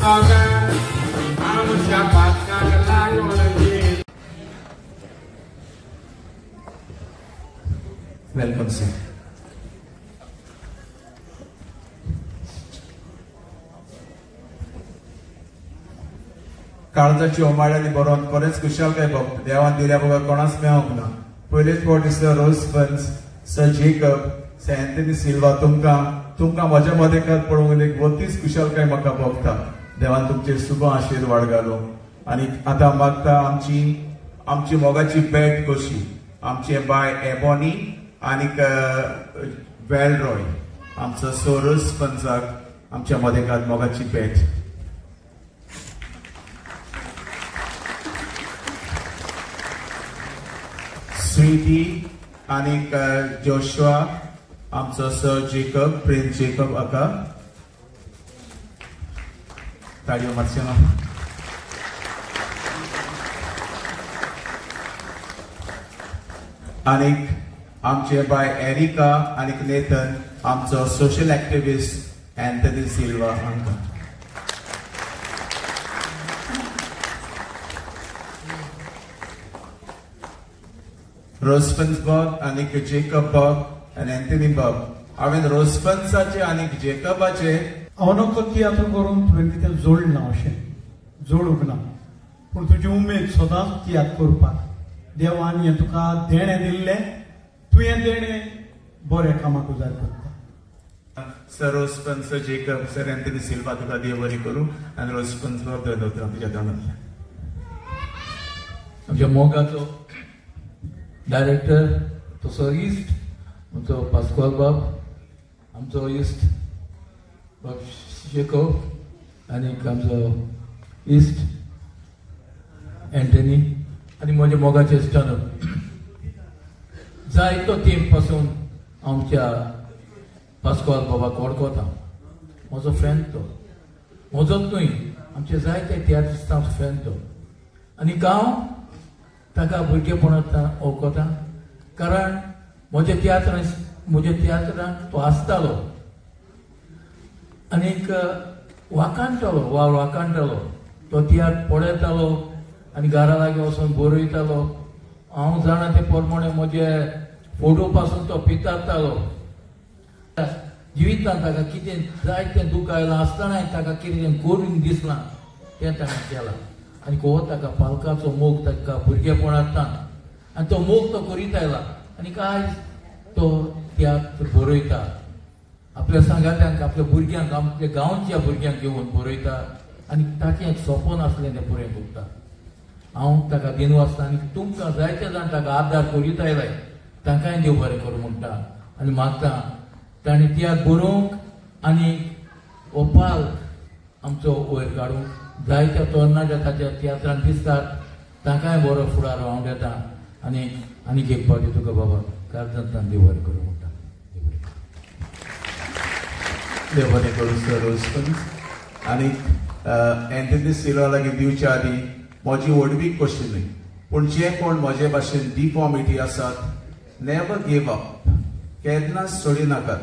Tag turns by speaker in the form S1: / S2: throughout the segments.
S1: Welcome, sir. काळजाची ओमाळ्यांनी बरोवन बरेच कुशलकाय भोगता देवान दिल्या बघा कोणाच मेळोंक ना. पयलेच फावट दिसलो रोज फन्स सर जेकब सर एंथनी सिल्वा तुमकां म्हज्या मदेकात पळोवन एक 32 कुशलकाय म्हाका भोगता. देवान तुमचेर सुबो आशीर्वाद घालो. आनी आतां मागता आमची मोगाची भेट कशी आमचे बाय एबोनी आनीक वेलरॉय आमचो सोरोस पंचाक आमच्या मदेकात मोगाची भेट. स्वीटी आनीक जोशुआ आमचो सर जेकब प्रिंस जेकब आका ताळयो मारच्यो ना. आनीक आमचे बाय एरिका आनीक नेथन आमचो सोशल एक्टिविस्ट एंथनी सिल्वा हांकां. रोस्पन्स बाब आनीक जेकब बाब आनी एंथनी बाब हांवें रोस्पन्साचे आनीक जेकबाचे
S2: हांव नकळो तियात्र करून तुवें कितें जोडना अशें जोडूंक ना पूण तुजी उमेद सदांच तियात्र करपाक देवान हें तुका देणें दिल्लें तूं हें देणें बरें कामाक उजार करता.
S1: सर रोस्पन्स जेकब सर एंथनी सिल्वा तुका देव बरी करूं आनी रोस्पन्स बाब दोतोर तुज्या तोंडांतल्यान.
S3: आमच्या मोगाचो डायरेक्टर तो सर इस्ट आमचो पास्कोल बाब आमचो इस्ट बाब जेकब आनीक आमचो इस्ट एंथनी आनी म्हजे मोगाचे स्टनप जायतो तेंप पासून आमच्या पास्कोल बाबाक वळखता. म्हजो फ्रेंड तो म्हजोच न्हय आमचे जायते तियात्रिस्तांचो फ्रेंड तो आनी हांव ताका भुरगेपणांतल्यान वळखता कारण म्हज्या तियात्रांत तो आसतालो आनीक वाकाणटालो तो तियात्र पळयतालो आनी घरा लागीं वचून बरयतालो. हांव जाणा ते प्रमाणे म्हजे फोटो पासून तो पितारतालो. जिवितांत ताका कितें जायतें दूख आयलां आसतनाय ताका कितें करून दिसलां तें ताणें केलां आनी हो ताका पालकाचो मोग ताका भुरगेपणांतल्यान आनी तो मोग तो करीत आयला आनी आयज तो तियात्र बरयता. आपल्या सांगात्यांक आपल्या भुरग्यांक आपल्या गांवच्या भुरग्यांक घेवन बरयता आनी ताचें एक सपन आसलें तें पुरें करता. हांव ताका दिनू आसता आनी तुमकां जायते जाण ताका आदार करीत आयलाय तांकांय देव बरें करूं म्हणटा आनी मागता ताणें तियात्र बरोवंक आनी हो पाल्क आमचो वयर काडूंक जायत्या तरणाट्या ताच्या तियात्रांत दिसतात तांकांय बरो फुडार हांव देता आनी आनीक एक फावटी तुका बाबा कारजंतान देव बरें करूं म्हणटा.
S1: देव बरें करूं सर रोस्पन्स. आनीक एंथनी सिल्वा लागीं दिवच्या आदीं म्हजी व्हडवी क्वेश्चन न्हय पूण जे कोण म्हजे भाशेन डिफॉर्मिटी आसात नेवर गिव अप केन्नाच सोडी नाकात.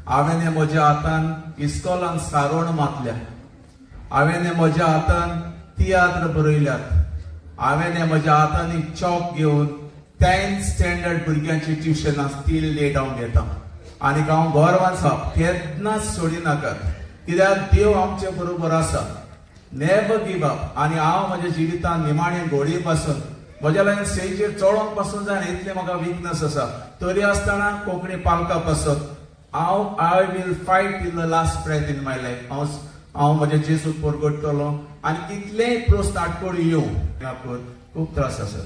S1: हांवें हें म्हज्या हातान इस्कॉलान सारोण मातल्या. हांवें हें म्हज्या हातान तियात्र बरयल्यात. हांवें हें म्हज्या हातांनी चॉक घेवन 10th स्टँडर्ड भुरग्यांची ट्युशनां स्टील ले डावन घेता आनीक हांव गोरवान सांग केन्नाच सोडी नाकात कित्याक देव आमचे बरोबर आसा. Never give up. आनी हांव म्हज्या जिवितांत निमाणे घोडी पासून म्हज्या लागीं स्टेजीर चोडोंक पासून जाय इतलें म्हाका विकनस आसा तरी आसतना कोंकणी पालका पासून I will fight till the last breath in my life. हांव म्हज्या जेजूक परगडटलो आनी कितलेय प्रोस्त आडकोडी येवं खूब त्रास आसा.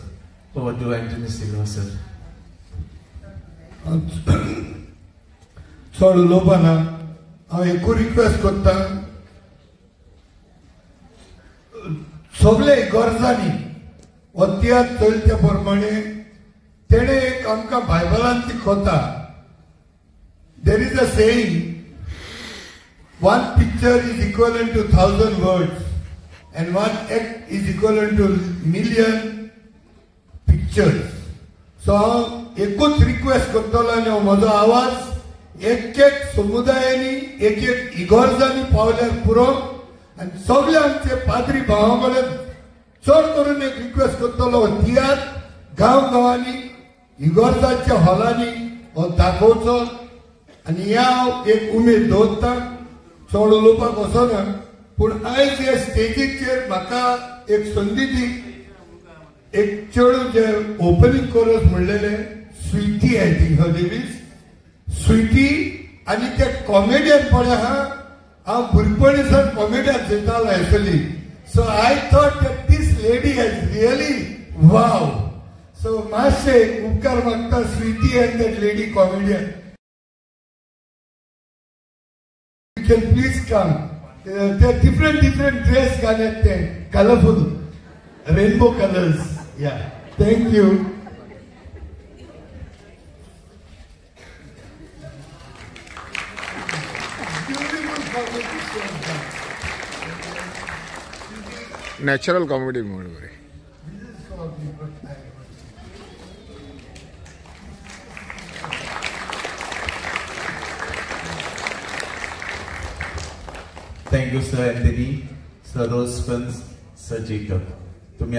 S1: Over to Anthony Silva sir.
S4: चड उलोवपाना हांव एकूच रिक्वेस्ट करता सगळे गरजांनी हो तियात्र चलच्या प्रमाणे तेणे एक आमकां बायबलांत शिकवता. There is a saying one picture is equivalent to 1,000 words and one act is equivalent to million pictures. So एकूच रिक्वेस्ट करतलो आनी म्हजो आवाज एक समुदायांनी एक इगोर्जांनी पावल्यार पुरो आनी सगळे आमचे पाद्री भावां कडेन चड करून एक रिक्वेस्ट करतलो, तियात्र गांवांनी इगोर्जाच्या हॉलांनी हो दाखोवचो आनी हांव एक उमेद दवरतां. चड उलोवपाक वचना, पूण आयज ह्या स्टेजीचेर म्हाका एक संदी दी. एक चेडूं जे ओपनिंग कोरस म्हणलेले Sweety, I think her name is Sweety, आनी ते कॉमेडियन पळय आहा. हांव भुरगपणीसान कॉमेडियन चयतालो actually. So I thought that this lady has really wow. So मातशे उपकार मागता Sweety and that lady comedian. You can please come. They're different dress घालत ते colorful rainbow colors. Yeah, thank you.
S5: Natural comedy mode.
S1: Thank you, Sir Anthony, Sir Rose Spence, Sir Jacob. तुम्ही